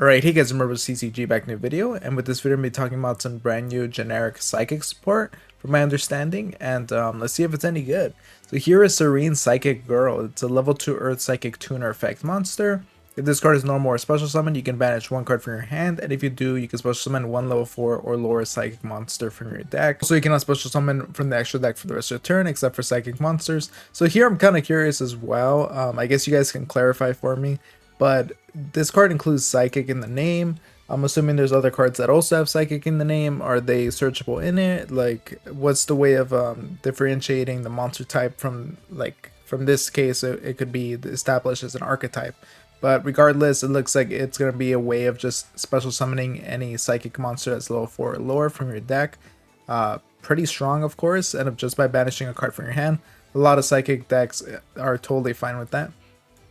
Alright, hey guys, remember CCG back in the video, and with this video I'm going to be talking about some brand new generic psychic support from my understanding, and let's see if it's any good. So here is Serene Psychic Girl. It's a level 2 Earth Psychic Tuner effect monster. If this card is normal or special summon, you can banish one card from your hand, and if you do, you can special summon one level 4 or lower psychic monster from your deck. So you cannot special summon from the extra deck for the rest of your turn, except for psychic monsters. So here I'm kind of curious as well. I guess you guys can clarify for me. But this card includes Psychic in the name. I'm assuming there's other cards that also have Psychic in the name. Are they searchable in it? Like, what's the way of differentiating the monster type from, like, from this case, it could be established as an archetype. But regardless, it looks like it's going to be a way of just special summoning any Psychic monster that's level 4 or lower from your deck. Pretty strong, of course, and just by banishing a card from your hand. A lot of Psychic decks are totally fine with that.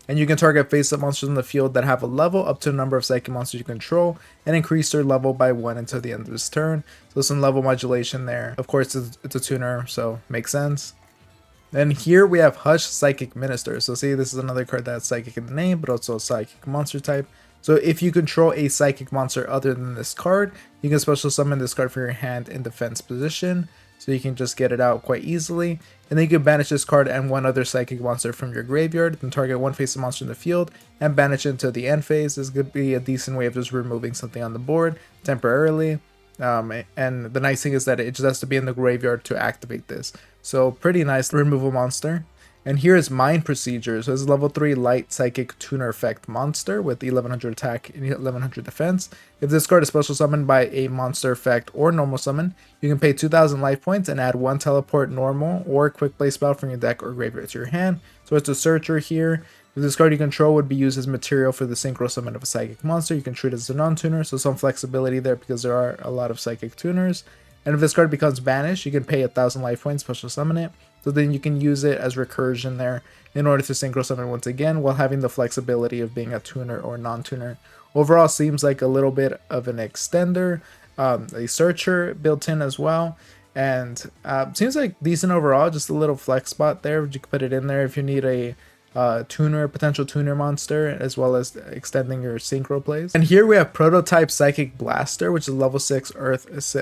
And you can target face-up monsters in the field that have a level up to a number of psychic monsters you control and increase their level by 1 until the end of this turn. So some level modulation there. Of course, it's a tuner, so makes sense. Then here we have Hush Psychic Minister. So see, this is another card that has Psychic in the name, but also a Psychic monster type. So if you control a Psychic monster other than this card, you can special summon this card from your hand in defense position. So you can just get it out quite easily. And then you can banish this card and one other Psychic monster from your graveyard, then target one face-up monster in the field, and banish it until the end phase. This could be a decent way of just removing something on the board temporarily. And the nice thing is that it just has to be in the graveyard to activate this. So pretty nice removal monster. And here is Mind Procedure. So it's level 3 light psychic tuner effect monster with 1100 attack and 1100 defense. If this card is special summoned by a monster effect or normal summon, you can pay 2000 life points and add one teleport normal or quick play spell from your deck or graveyard to your hand. So it's a searcher here. If this card you control would be used as material for the synchro summon of a psychic monster, you can treat it as a non-tuner, so some flexibility there because there are a lot of psychic tuners. And if this card becomes banished, you can pay 1000 life points, special summon it. So then you can use it as recursion there in order to synchro summon once again while having the flexibility of being a tuner or non-tuner. Overall, seems like a little bit of an extender, a searcher built in as well. And seems like decent overall, just a little flex spot there. You can put it in there if you need a potential tuner monster, as well as extending your synchro plays. And here we have Prototype Psychic Blaster, which is level 6 Earth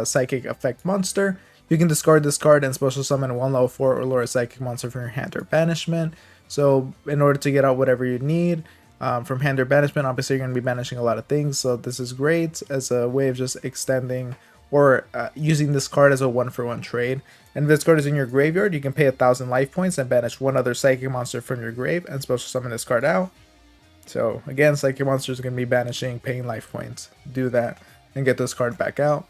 Psychic Effect monster. You can discard this card and special summon one level 4 or lower psychic monster from your hand or banishment. So in order to get out whatever you need from hand or banishment, obviously you're going to be banishing a lot of things. So this is great as a way of just extending or using this card as a 1-for-1 trade. And if this card is in your graveyard, you can pay 1000 life points and banish one other psychic monster from your grave and special summon this card out. So again, psychic monsters are going to be banishing, paying life points. Do that and get this card back out.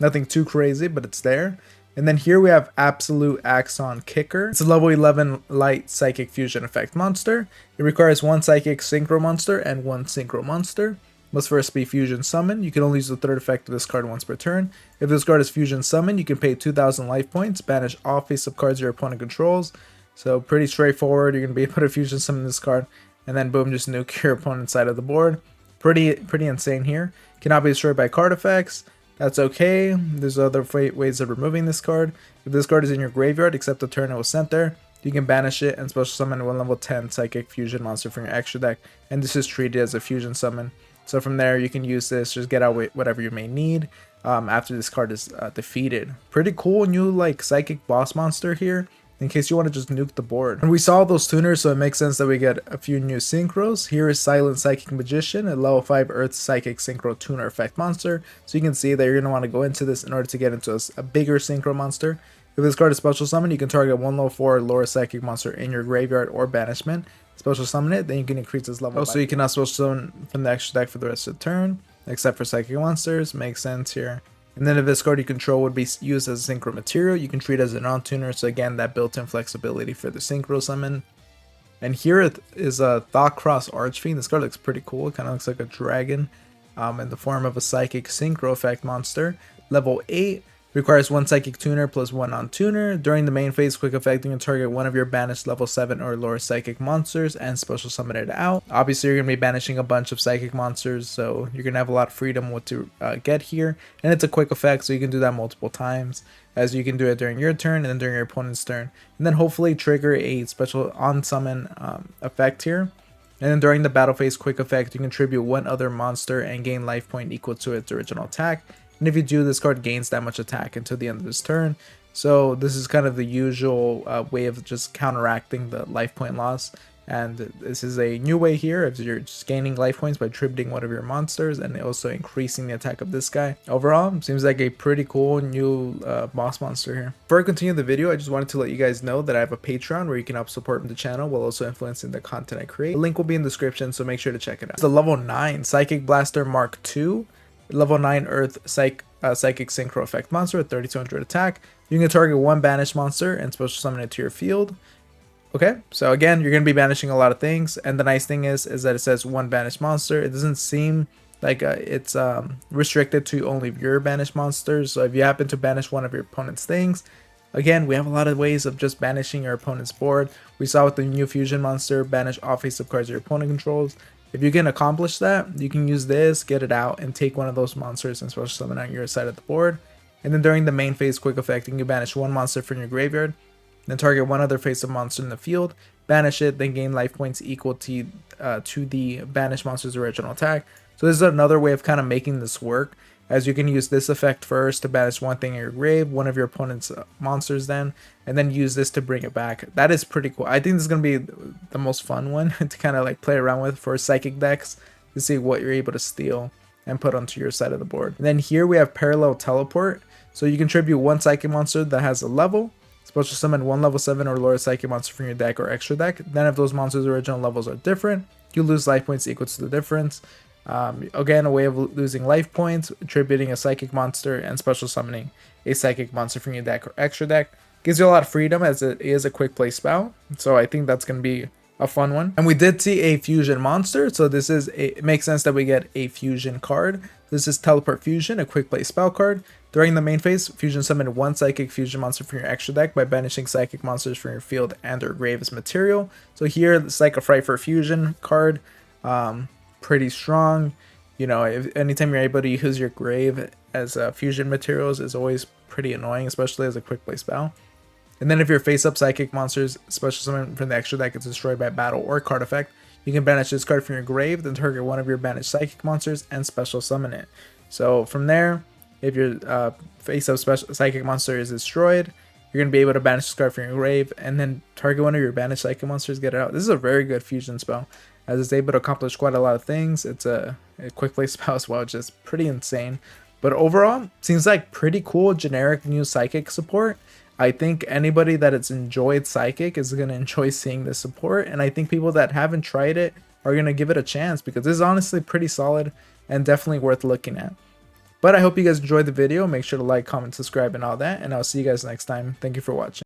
Nothing too crazy, but it's there. And then here we have Absolute Axon Kicker. It's a level 11 light psychic fusion effect monster. It requires one psychic synchro monster and one synchro monster. Must first be fusion summon. You can only use the third effect of this card once per turn. If this card is fusion summon, you can pay 2000 life points, banish all face-up cards your opponent controls. So pretty straightforward. You're going to be able to fusion summon this card, and then boom, just nuke your opponent's side of the board. Pretty insane here. Cannot be destroyed by card effects. That's okay. There's other ways of removing this card. If this card is in your graveyard, except the turn it was sent there, you can banish it and special summon one level 10 psychic fusion monster from your extra deck, and this is treated as a fusion summon. So from there, you can use this, just get out whatever you may need after this card is defeated. Pretty cool new like psychic boss monster here, in case you want to just nuke the board. And we saw those tuners, so it makes sense that we get a few new synchros. Here is Silent Psychic Magician, a level 5 Earth Psychic Synchro Tuner Effect monster. So you can see that you're going to want to go into this in order to get into a bigger synchro monster. If this card is special summon, you can target one level 4 or lower psychic monster in your graveyard or banishment. Special summon it, then you can increase its level. Also, you cannot special summon from the extra deck for the rest of the turn, except for psychic monsters. Makes sense here. And then if this card you control would be used as a synchro material, you can treat it as a non-tuner. So again, that built-in flexibility for the synchro summon. And here is a Thoughtcross Archfiend. This card looks pretty cool. It kind of looks like a dragon in the form of a psychic synchro effect monster. Level 8. Requires one psychic tuner plus one non-tuner. During the main phase, quick effect, you can target one of your banished level 7 or lower psychic monsters and special summon it out. Obviously, you're going to be banishing a bunch of psychic monsters, so you're going to have a lot of freedom what to get here. And it's a quick effect, so you can do that multiple times, as you can do it during your turn and then during your opponent's turn. And then hopefully trigger a special on-summon effect here. And then during the battle phase quick effect, you contribute one other monster and gain life point equal to its original attack. And if you do, this card gains that much attack until the end of this turn. So this is kind of the usual way of just counteracting the life point loss. And this is a new way here if you're just gaining life points by attributing one of your monsters and also increasing the attack of this guy. Overall, seems like a pretty cool new boss monster here. Before I continue the video, I just wanted to let you guys know that I have a Patreon where you can help support the channel while also influencing the content I create. The link will be in the description, so make sure to check it out. It's the level 9 Psychic Blaster Mark II, level 9 Earth Psychic Synchro Effect monster with 3200 attack. You can target one banished monster and special summon it to your field. Okay, so again, you're going to be banishing a lot of things, and the nice thing is that it says one banished monster. It doesn't seem like it's restricted to only your banished monsters, so if you happen to banish one of your opponent's things, again, we have a lot of ways of just banishing your opponent's board. We saw with the new fusion monster, banish all face-up cards your opponent controls. If you can accomplish that, you can use this, get it out, and take one of those monsters and special summon on your side of the board. And then during the main phase quick effect, you can banish one monster from your graveyard, then target one other face-up monster in the field, banish it, then gain life points equal to the banished monster's original attack. So this is another way of kind of making this work, as you can use this effect first to banish one thing in your grave, one of your opponent's monsters then, and then use this to bring it back. That is pretty cool. I think this is going to be the most fun one to kind of like play around with for psychic decks, to see what you're able to steal and put onto your side of the board. And then here we have Parallel Teleport. So you contribute one psychic monster that has a level, special summon one level 7 or lower psychic monster from your deck or extra deck. Then if those monsters' original levels are different, you lose life points equal to the difference. Again, a way of losing life points, attributing a psychic monster and special summoning a psychic monster from your deck or extra deck. Gives you a lot of freedom as it is a quick play spell. So I think that's going to be a fun one. And we did see a fusion monster, so this is it makes sense that we get a fusion card. This is Teleport Fusion, a quick play spell card. During the main phase, fusion summon one psychic fusion monster from your extra deck by banishing psychic monsters from your field and or grave as material. So here, the Psycho Fright for Fusion card, pretty strong. You know, anytime you're able to use your grave as fusion materials is always pretty annoying, especially as a quick play spell. And then if your face-up psychic monsters special summon from the extra deck is destroyed by battle or card effect, you can banish this card from your grave, then target one of your banished psychic monsters and special summon it. So from there, if your face-up psychic monster is destroyed, you're going to be able to banish this card from your grave and then target one of your banished psychic monsters, get it out. This is a very good fusion spell, as it's able to accomplish quite a lot of things. It's a quick play spell as well, which is pretty insane. But overall, seems like pretty cool generic new psychic support. I think anybody that has enjoyed Psychic is going to enjoy seeing this support, and I think people that haven't tried it are going to give it a chance, because this is honestly pretty solid and definitely worth looking at. But I hope you guys enjoyed the video. Make sure to like, comment, subscribe, and all that, and I'll see you guys next time. Thank you for watching.